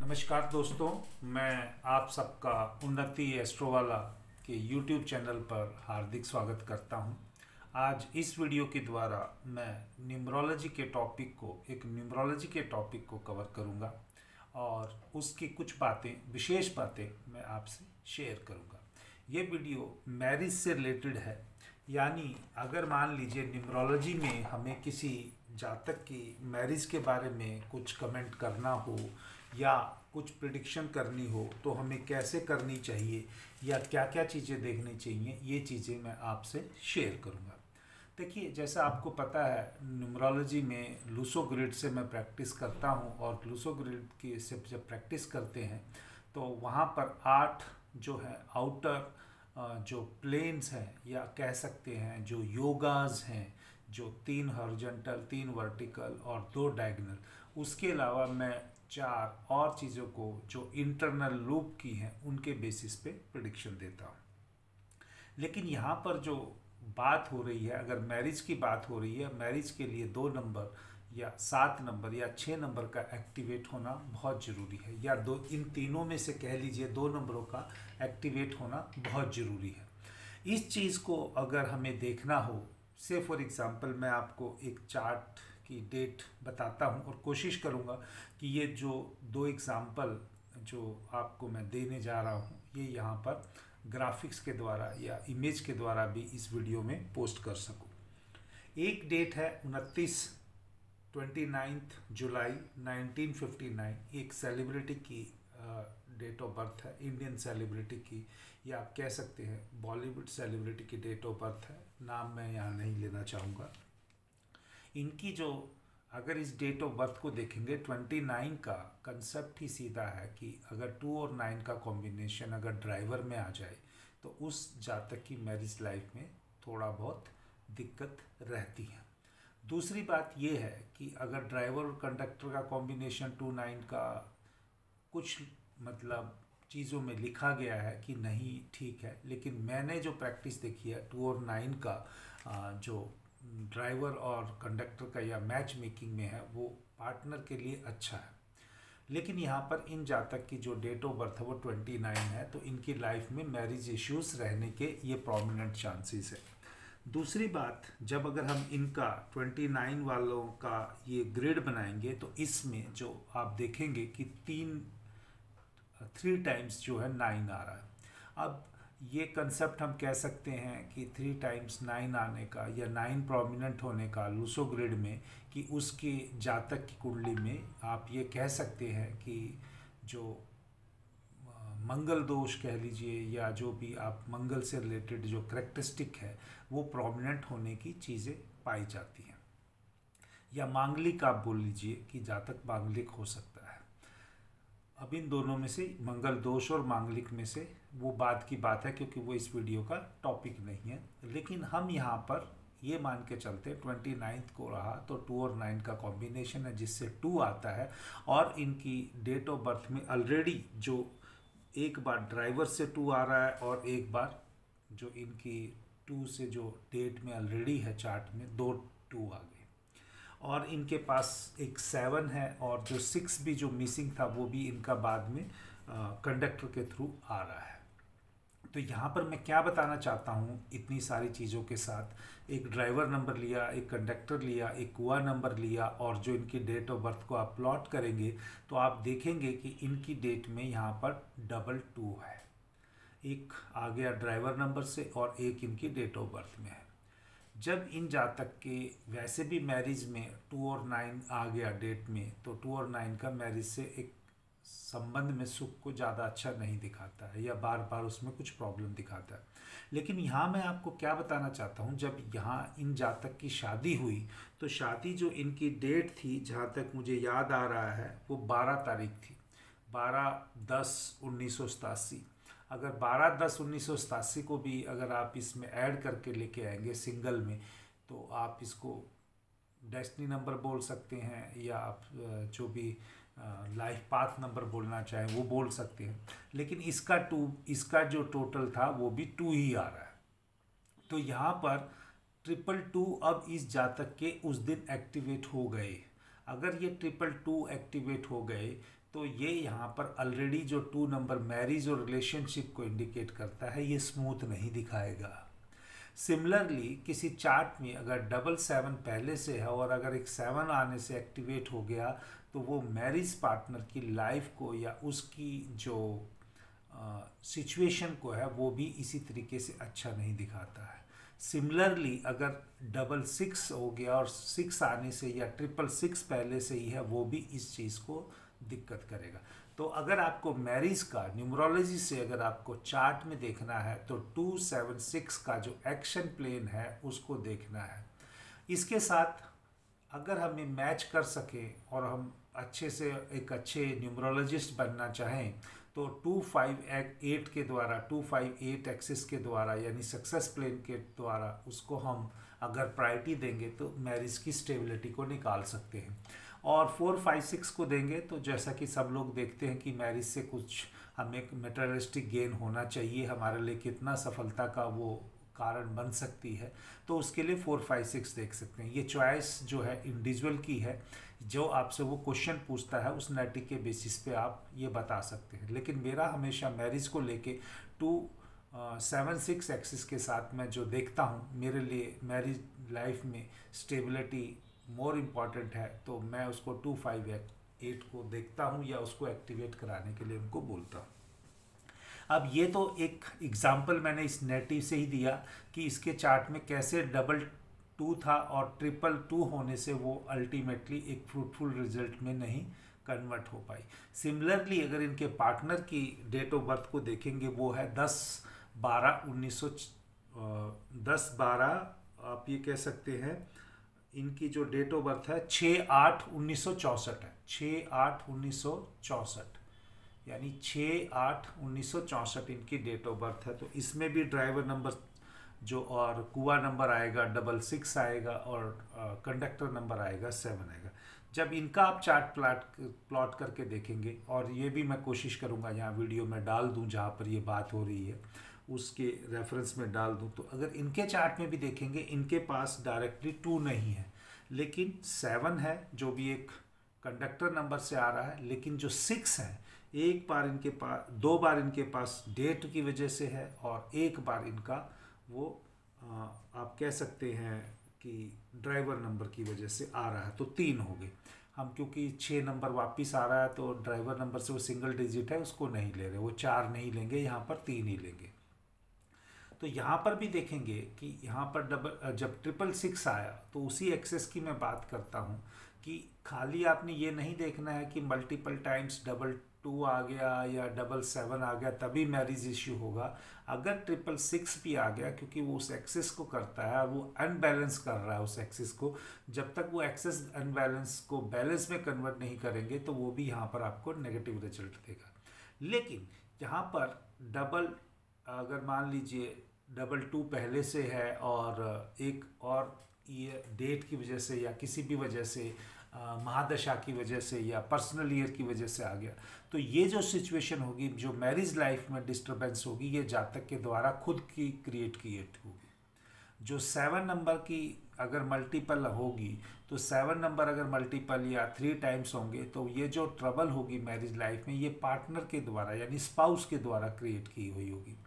नमस्कार दोस्तों, मैं आप सबका उन्नति एस्ट्रोवाला के YouTube चैनल पर हार्दिक स्वागत करता हूं। आज इस वीडियो के द्वारा मैं न्यूमरोलॉजी के टॉपिक को कवर करूंगा और उसकी कुछ बातें, विशेष बातें मैं आपसे शेयर करूंगा। ये वीडियो मैरिज से रिलेटेड है, यानी अगर मान लीजिए न्यूमरोलॉजी में हमें किसी जातक की मैरिज के बारे में कुछ कमेंट करना हो या कुछ प्रिडिक्शन करनी हो तो हमें कैसे करनी चाहिए या क्या क्या चीज़ें देखनी चाहिए, ये चीज़ें मैं आपसे शेयर करूँगा। देखिए, जैसा आपको पता है, न्यूमरोलॉजी में लूसो ग्रिड से मैं प्रैक्टिस करता हूँ और लूसो ग्रिड की से जब प्रैक्टिस करते हैं तो वहाँ पर 8 जो है आउटर जो प्लेन्स हैं या कह सकते हैं जो योगाज हैं, जो 3 हॉरिजॉन्टल, 3 वर्टिकल और 2 डायगोनल, उसके अलावा मैं 4 और चीज़ों को जो इंटरनल लूप की हैं उनके बेसिस पे प्रिडिक्शन देता हूँ। लेकिन यहाँ पर जो बात हो रही है, अगर मैरिज की बात हो रही है, मैरिज के लिए 2 नंबर या 7 नंबर या 6 नंबर का एक्टिवेट होना बहुत ज़रूरी है, या इन तीनों में से कह लीजिए 2 नंबरों का एक्टिवेट होना बहुत ज़रूरी है। इस चीज़ को अगर हमें देखना हो, से फॉर एग्ज़ाम्पल मैं आपको एक चार्ट की डेट बताता हूँ और कोशिश करूँगा कि ये जो 2 एग्ज़ाम्पल जो आपको मैं देने जा रहा हूँ ये यहाँ पर ग्राफिक्स के द्वारा या इमेज के द्वारा भी इस वीडियो में पोस्ट कर सकूँ। एक डेट है 29 जुलाई 1959, एक सेलिब्रिटी की डेट ऑफ बर्थ है, इंडियन सेलिब्रिटी की, या आप कह सकते हैं बॉलीवुड सेलिब्रिटी की डेट ऑफ बर्थ है। नाम मैं यहाँ नहीं लेना चाहूँगा। इनकी जो अगर इस डेट ऑफ बर्थ को देखेंगे, 29 का कंसेप्ट ही सीधा है कि अगर 2 और 9 का कॉम्बिनेशन अगर ड्राइवर में आ जाए तो उस जातक की मैरिज लाइफ में थोड़ा बहुत दिक्कत रहती है। दूसरी बात यह है कि अगर ड्राइवर और कंडक्टर का कॉम्बिनेशन 2-9 का कुछ मतलब चीज़ों में लिखा गया है कि नहीं ठीक है, लेकिन मैंने जो प्रैक्टिस देखी है 2 और 9 का जो ड्राइवर और कंडक्टर का या मैच मेकिंग में है वो पार्टनर के लिए अच्छा है। लेकिन यहाँ पर इन जातक की जो डेट ऑफ बर्थ है वो 29 है, तो इनकी लाइफ में मैरिज इश्यूज रहने के ये प्रोमिनेंट चांसेस है। दूसरी बात, जब अगर हम इनका 29 वालों का ये ग्रिड बनाएंगे तो इसमें जो आप देखेंगे कि 3 टाइम्स जो है 9 आ रहा है। अब ये कंसेप्ट हम कह सकते हैं कि 3 टाइम्स 9 आने का या 9 प्रोमिनेंट होने का लूसो ग्रिड में, कि उसके जातक की कुंडली में आप ये कह सकते हैं कि जो मंगल दोष कह लीजिए या जो भी आप मंगल से रिलेटेड जो करेक्टरिस्टिक है वो प्रोमिनेंट होने की चीज़ें पाई जाती हैं, या मांगलिक आप बोल लीजिए कि जातक मांगलिक हो सकता है। अब इन दोनों में से मंगल दोष और मांगलिक में से वो बात की बात है, क्योंकि वो इस वीडियो का टॉपिक नहीं है। लेकिन हम यहाँ पर ये मान के चलते 29 को रहा तो 2 और 9 का कॉम्बिनेशन है जिससे 2 आता है, और इनकी डेट ऑफ बर्थ में ऑलरेडी जो एक बार ड्राइवर से 2 आ रहा है और एक बार जो इनकी 2 से जो डेट में ऑलरेडी है चार्ट में 2 2 आ गए, और इनके पास एक 7 है, और जो 6 भी जो मिसिंग था वो भी इनका बाद में कंडक्टर के थ्रू आ रहा है। तो यहाँ पर मैं क्या बताना चाहता हूँ, इतनी सारी चीज़ों के साथ एक ड्राइवर नंबर लिया, एक कंडक्टर लिया, एक कुआ नंबर लिया, और जो इनकी डेट ऑफ बर्थ को आप प्लॉट करेंगे तो आप देखेंगे कि इनकी डेट में यहाँ पर 2 है, एक आ गया ड्राइवर नंबर से और एक इनकी डेट ऑफ बर्थ में है। जब इन जातक के वैसे भी मैरिज में 2 और 9 आ गया डेट में, तो 2 और 9 का मैरिज से एक संबंध में सुख को ज़्यादा अच्छा नहीं दिखाता है, या बार बार उसमें कुछ प्रॉब्लम दिखाता है। लेकिन यहाँ मैं आपको क्या बताना चाहता हूँ, जब यहाँ इन जातक की शादी हुई तो शादी जो इनकी डेट थी, जहाँ तक मुझे याद आ रहा है, वो 12 तारीख थी, 12/10/1987। अगर 12/10/1987 को भी अगर आप इसमें ऐड करके लेके आएंगे सिंगल में, तो आप इसको डेस्टिनी नंबर बोल सकते हैं, या आप जो भी लाइफ पाथ नंबर बोलना चाहें वो बोल सकते हैं। लेकिन इसका जो टोटल था वो भी 2 ही आ रहा है। तो यहाँ पर 222 अब इस जातक के उस दिन एक्टिवेट हो गए। अगर ये 222 एक्टिवेट हो गए तो ये यहाँ पर ऑलरेडी जो 2 नंबर मैरिज और रिलेशनशिप को इंडिकेट करता है, ये स्मूथ नहीं दिखाएगा। सिमिलरली किसी चार्ट में अगर 777 पहले से है और अगर एक 7 आने से एक्टिवेट हो गया, तो वो मैरिज पार्टनर की लाइफ को या उसकी जो सिचुएशन को है वो भी इसी तरीके से अच्छा नहीं दिखाता है। सिमिलरली अगर 666 हो गया और 6 आने से या 666 पहले से ही है, वो भी इस चीज़ को दिक्कत करेगा। तो अगर आपको मैरिज का न्यूमरोलॉजी से अगर आपको चार्ट में देखना है तो 276 का जो एक्शन प्लेन है उसको देखना है। इसके साथ अगर हमें मैच कर सके और हम अच्छे से एक अच्छे न्यूमरोलॉजिस्ट बनना चाहें, तो 258 के द्वारा 258 एक्सिस के द्वारा यानी सक्सेस प्लेन के द्वारा उसको हम अगर प्रायोरिटी देंगे तो मैरिज की स्टेबिलिटी को निकाल सकते हैं। और 456 को देंगे तो जैसा कि सब लोग देखते हैं कि मैरिज से कुछ हमें मटेरियलिस्टिक गेन होना चाहिए, हमारे लिए कितना सफलता का वो कारण बन सकती है, तो उसके लिए 456 देख सकते हैं। ये चॉइस जो है इंडिविजुअल की है, जो आपसे वो क्वेश्चन पूछता है उस नेटिक के बेसिस पे आप ये बता सकते हैं। लेकिन मेरा हमेशा मैरिज को लेके 276 एक्सिस के साथ मैं जो देखता हूँ, मेरे लिए मैरिज लाइफ में स्टेबिलिटी मोर इम्पॉर्टेंट है, तो मैं उसको 258 को देखता हूँ या उसको एक्टिवेट कराने के लिए उनको बोलता हूँ। अब ये तो एक एग्जाम्पल मैंने इस नेटिव से ही दिया कि इसके चार्ट में कैसे 222 था और 222 होने से वो अल्टीमेटली एक फ्रूटफुल रिजल्ट में नहीं कन्वर्ट हो पाई। सिमिलरली अगर इनके पार्टनर की डेट ऑफ बर्थ को देखेंगे, वो है 10/12 आप ये कह सकते हैं, इनकी जो डेट ऑफ बर्थ है 6/8/1964 है, 6/8/1964 यानी 6/8/1964 इनकी डेट ऑफ बर्थ है। तो इसमें भी ड्राइवर नंबर जो और कुआ नंबर आएगा 66 आएगा और कंडक्टर नंबर आएगा 7 आएगा। जब इनका आप चार्ट प्लॉट करके देखेंगे, और ये भी मैं कोशिश करूँगा यहाँ वीडियो में डाल दूँ जहाँ पर ये बात हो रही है उसके रेफरेंस में डाल दूँ, तो अगर इनके चार्ट में भी देखेंगे इनके पास डायरेक्टली 2 नहीं है लेकिन 7 है, जो भी एक कंडक्टर नंबर से आ रहा है। लेकिन जो 6 है, एक बार इनके पास 2 बार इनके पास डेट की वजह से है और एक बार इनका वो आप कह सकते हैं कि ड्राइवर नंबर की वजह से आ रहा है, तो 3 हो गए। हम क्योंकि 6 नंबर वापस आ रहा है तो ड्राइवर नंबर से वो सिंगल डिजिट है उसको नहीं ले रहे, वो 4 नहीं लेंगे, यहाँ पर 3 ही लेंगे। तो यहाँ पर भी देखेंगे कि यहाँ पर जब 666 आया तो उसी एक्सेस की मैं बात करता हूँ कि खाली आपने ये नहीं देखना है कि मल्टीपल टाइम्स 222 आ गया या 777 आ गया तभी मैरिज इश्यू होगा। अगर 666 भी आ गया, क्योंकि वो उस एक्सेस को करता है, वो अनबैलेंस कर रहा है उस एक्सेस को, जब तक वो एक्सेस अनबैलेंस को बैलेंस में कन्वर्ट नहीं करेंगे तो वो भी यहाँ पर आपको नेगेटिव रिजल्ट देगा। लेकिन यहाँ पर अगर मान लीजिए 22 पहले से है और एक और ये डेट की वजह से या किसी भी वजह से महादशा की वजह से या पर्सनल ईयर की वजह से आ गया, तो ये जो सिचुएशन होगी, जो मैरिज लाइफ में डिस्टरबेंस होगी, ये जातक के द्वारा खुद की क्रिएट होगी। जो 7 नंबर की अगर मल्टीपल होगी, तो 7 नंबर अगर मल्टीपल या 3 टाइम्स होंगे, तो ये जो ट्रबल होगी मैरिज लाइफ में, ये पार्टनर के द्वारा यानी स्पाउस के द्वारा क्रिएट की हुई होगी।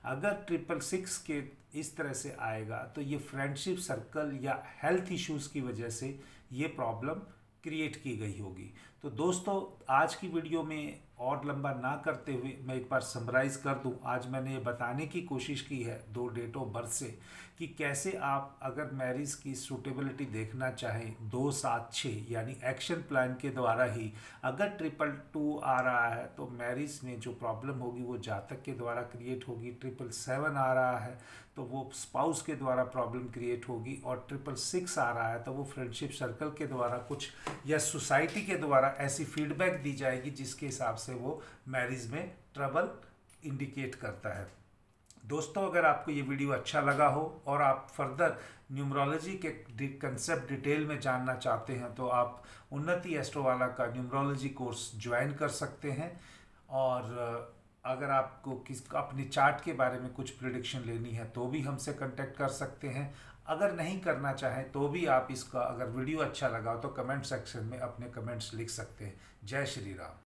अगर 666 के इस तरह से आएगा तो ये फ्रेंडशिप सर्कल या हेल्थ इश्यूज की वजह से ये प्रॉब्लम क्रिएट की गई होगी। तो दोस्तों, आज की वीडियो में और लंबा ना करते हुए मैं एक बार समराइज कर दूं। आज मैंने ये बताने की कोशिश की है 2 डेट ऑफ बर्थ से कि कैसे आप अगर मैरिज की सूटेबिलिटी देखना चाहें 276 यानी एक्शन प्लान के द्वारा ही, अगर 222 आ रहा है तो मैरिज में जो प्रॉब्लम होगी वो जातक के द्वारा क्रिएट होगी, 777 आ रहा है तो वो स्पाउस के द्वारा प्रॉब्लम क्रिएट होगी, और 666 आ रहा है तो वो फ्रेंडशिप सर्कल के द्वारा कुछ या सोसाइटी के द्वारा ऐसी फीडबैक दी जाएगी जिसके हिसाब से वो मैरिज में ट्रबल इंडिकेट करता है। दोस्तों, अगर आपको ये वीडियो अच्छा लगा हो और आप फर्दर न्यूमरोलॉजी के कंसेप्ट डिटेल में जानना चाहते हैं तो आप उन्नति एस्ट्रोवाला का न्यूमरोलॉजी कोर्स ज्वाइन कर सकते हैं। और अगर आपको अपने चार्ट के बारे में कुछ प्रिडिक्शन लेनी है तो भी हमसे कांटेक्ट कर सकते हैं। अगर नहीं करना चाहें तो भी आप इसका, अगर वीडियो अच्छा लगा हो तो कमेंट सेक्शन में अपने कमेंट्स लिख सकते हैं। जय श्री राम।